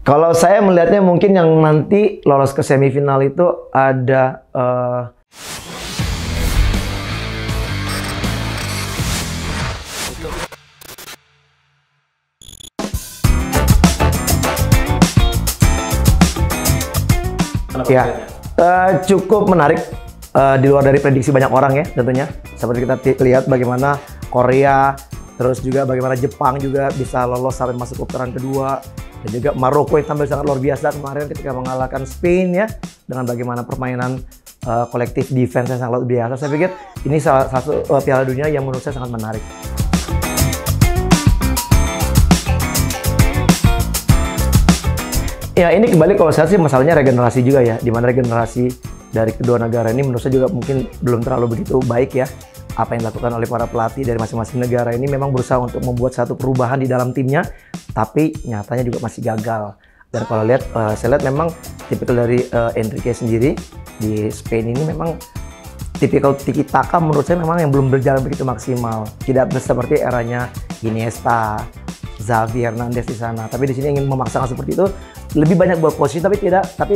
Kalau saya melihatnya mungkin yang nanti lolos ke semifinal itu ada ya cukup menarik di luar dari prediksi banyak orang ya tentunya. Seperti kita lihat bagaimana Korea, terus juga bagaimana Jepang juga bisa lolos sampai masuk putaran kedua. Dan juga Maroko yang tampil sangat luar biasa kemarin ketika mengalahkan Spain ya, dengan bagaimana permainan kolektif defense yang sangat luar biasa. Saya pikir ini salah satu Piala Dunia yang menurut saya sangat menarik. Ya ini kembali kalau saya sih masalahnya regenerasi juga ya, di mana regenerasi dari kedua negara ini menurut saya juga mungkin belum terlalu begitu baik ya. Apa yang dilakukan oleh para pelatih dari masing-masing negara ini memang berusaha untuk membuat satu perubahan di dalam timnya, tapi nyatanya juga masih gagal. Dan kalau lihat, saya lihat memang tipikal dari Enrique sendiri di Spain ini memang tipikal tiki taka menurut saya memang yang belum berjalan begitu maksimal. Tidak seperti eranya Iniesta, Xavi Hernandez di sana. Tapi di sini ingin memaksakan seperti itu, lebih banyak buat posisi tapi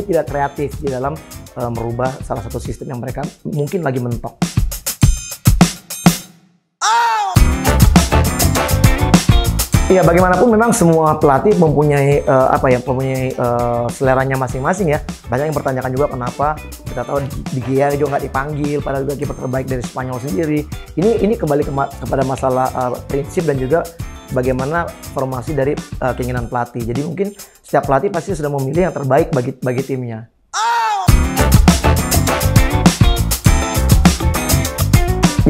tidak kreatif di dalam merubah salah satu sistem yang mereka mungkin lagi mentok. Ya bagaimanapun memang semua pelatih mempunyai seleranya masing-masing ya. Banyak yang bertanyakan juga kenapa kita tahu Di Gea juga nggak dipanggil, padahal juga kiper terbaik dari Spanyol sendiri. Ini kembali kepada masalah prinsip dan juga bagaimana formasi dari keinginan pelatih. Jadi mungkin setiap pelatih pasti sudah memilih yang terbaik bagi timnya.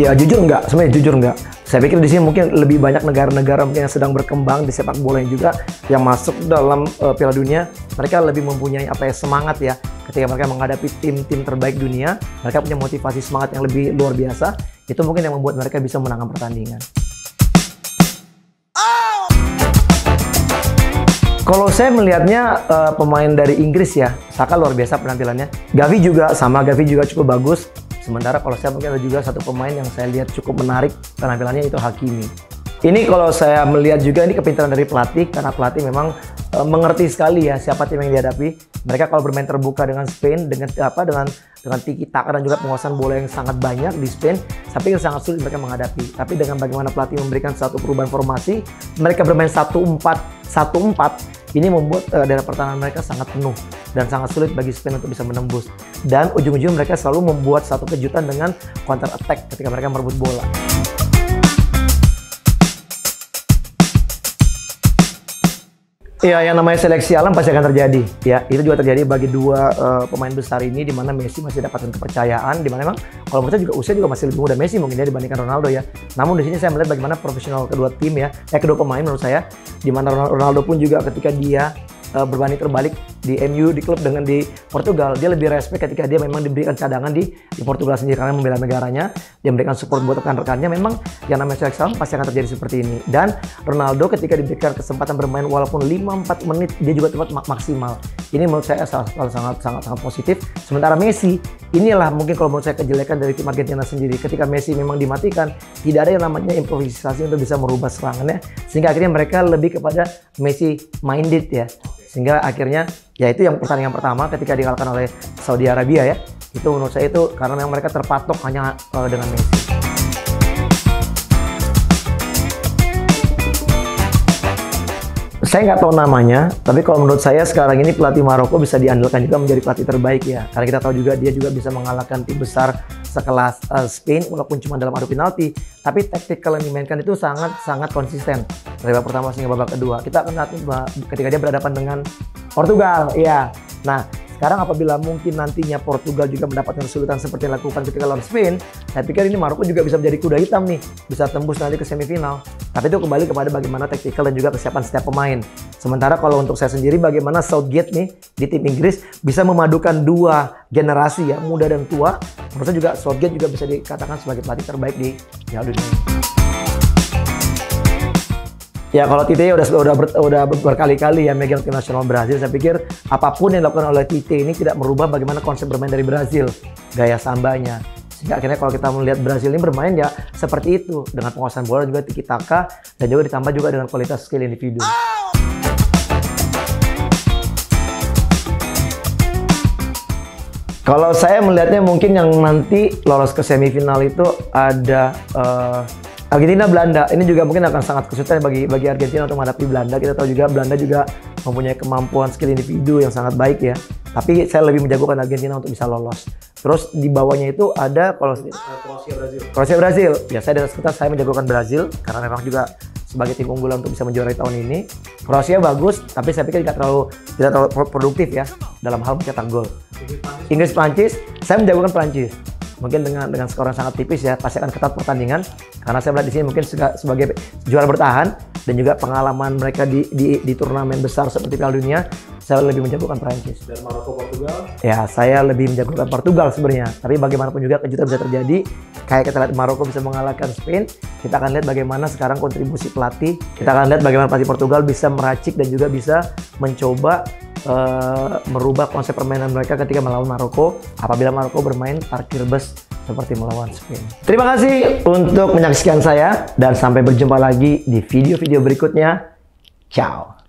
Ya jujur enggak, sebenarnya jujur enggak. Saya pikir di sini mungkin lebih banyak negara-negara yang sedang berkembang di sepak bola juga yang masuk dalam Piala Dunia. Mereka lebih mempunyai semangat ya ketika mereka menghadapi tim-tim terbaik dunia. Mereka punya motivasi semangat yang lebih luar biasa. Itu mungkin yang membuat mereka bisa menangkan pertandingan. Kalau saya melihatnya pemain dari Inggris ya, Saka luar biasa penampilannya. Gavi juga cukup bagus. Sementara kalau saya mungkin ada juga satu pemain yang saya lihat cukup menarik penampilannya, itu Hakimi. Ini kalau saya melihat juga ini kepintaran dari pelatih, karena pelatih memang mengerti sekali ya siapa tim yang dihadapi. Mereka kalau bermain terbuka dengan Spain dengan tiki taka dan juga penguasaan bola yang sangat banyak di Spain, saya pikir sangat sulit mereka menghadapi. Tapi dengan bagaimana pelatih memberikan satu perubahan formasi, mereka bermain 1-4-1-4. Ini membuat daerah pertahanan mereka sangat penuh dan sangat sulit bagi Spain untuk bisa menembus. Dan ujung-ujung mereka selalu membuat satu kejutan dengan counter attack ketika mereka merebut bola. Ya, yang namanya seleksi alam pasti akan terjadi. Ya, itu juga terjadi bagi dua pemain besar ini, di mana Messi masih dapatkan kepercayaan, di mana memang kalau menurut saya juga usia juga masih lebih muda Messi mungkin ya dibandingkan Ronaldo ya. Namun di sini saya melihat bagaimana profesional kedua tim ya, kedua pemain menurut saya, di mana Ronaldo pun juga ketika dia berbanding terbalik di MU, di klub dengan di Portugal, dia lebih respect ketika dia memang diberikan cadangan di Portugal sendiri karena membela negaranya, dia memberikan support buat rekan-rekannya. Memang yang namanya seleksi alam pasti akan terjadi seperti ini. Dan Ronaldo ketika diberikan kesempatan bermain walaupun 5-4 menit, dia juga tetap maksimal. Ini menurut saya sangat positif. Sementara Messi, inilah mungkin kalau menurut saya kejelekan dari tim Argentina sendiri. Ketika Messi memang dimatikan, tidak ada yang namanya improvisasi untuk bisa merubah serangannya, sehingga akhirnya mereka lebih kepada Messi minded ya. Sehingga akhirnya ya itu yang pertandingan pertama ketika dikalahkan oleh Saudi Arabia ya. Itu menurut saya itu karena memang mereka terpatok hanya dengan Messi. Saya nggak tahu namanya, tapi kalau menurut saya sekarang ini pelatih Maroko bisa diandalkan juga menjadi pelatih terbaik ya. Karena kita tahu juga dia juga bisa mengalahkan tim besar sekelas Spain walaupun cuma dalam adu penalti. Tapi taktikal yang dimainkan itu sangat konsisten dari babak pertama hingga babak kedua. Kita akan lihat ketika dia berhadapan dengan Portugal, ya. Nah, sekarang apabila mungkin nantinya Portugal juga mendapatkan kesulitan seperti yang dilakukan ketika lawan Spain, saya pikir ini Maroko juga bisa menjadi kuda hitam nih, bisa tembus nanti ke semifinal. Tapi itu kembali kepada bagaimana taktikal dan juga kesiapan setiap pemain. Sementara kalau untuk saya sendiri, bagaimana Southgate nih di tim Inggris bisa memadukan dua generasi ya, muda dan tua. Menurut saya juga Southgate juga bisa dikatakan sebagai pelatih terbaik di Piala Dunia. Ya kalau Tite udah berkali-kali ya megang tim nasional Brazil, saya pikir apapun yang dilakukan oleh Tite ini tidak merubah bagaimana konsep bermain dari Brazil, gaya sambanya. Sehingga akhirnya kalau kita melihat Brazil ini bermain ya seperti itu, dengan penguasaan bola juga tiki taka dan juga ditambah juga dengan kualitas skill individu. Kalau saya melihatnya mungkin yang nanti lolos ke semifinal itu ada Argentina, Belanda. Ini juga mungkin akan sangat kesulitan bagi Argentina untuk menghadapi Belanda. Kita tahu juga Belanda juga mempunyai kemampuan skill individu yang sangat baik ya. Tapi saya lebih menjagokan Argentina untuk bisa lolos. Terus di bawahnya itu ada Kroasia, Brazil. Ya saya di atas kertas saya menjagokan Brazil karena memang juga sebagai tim unggulan untuk bisa menjuarai tahun ini. Kroasia bagus, tapi saya pikir tidak terlalu produktif ya dalam hal mencetak gol. Inggris, Prancis, saya menjagokan Prancis. Mungkin dengan skor yang sangat tipis ya, pasti akan ketat pertandingan. Karena saya melihat di sini mungkin sebagai juara bertahan dan juga pengalaman mereka di turnamen besar seperti Piala Dunia, saya lebih menjagokan Prancis. Dan Maroko, Portugal? Ya, saya lebih menjagokan Portugal sebenarnya. Tapi bagaimanapun juga kejutan bisa terjadi. Kayak kita lihat Maroko bisa mengalahkan Spain, kita akan lihat bagaimana sekarang kontribusi pelatih. Kita akan lihat bagaimana pelatih Portugal bisa meracik dan juga bisa mencoba merubah konsep permainan mereka ketika melawan Maroko apabila Maroko bermain parkir bus seperti melawan Spain. Terima kasih untuk menyaksikan saya dan sampai berjumpa lagi di video-video berikutnya. Ciao.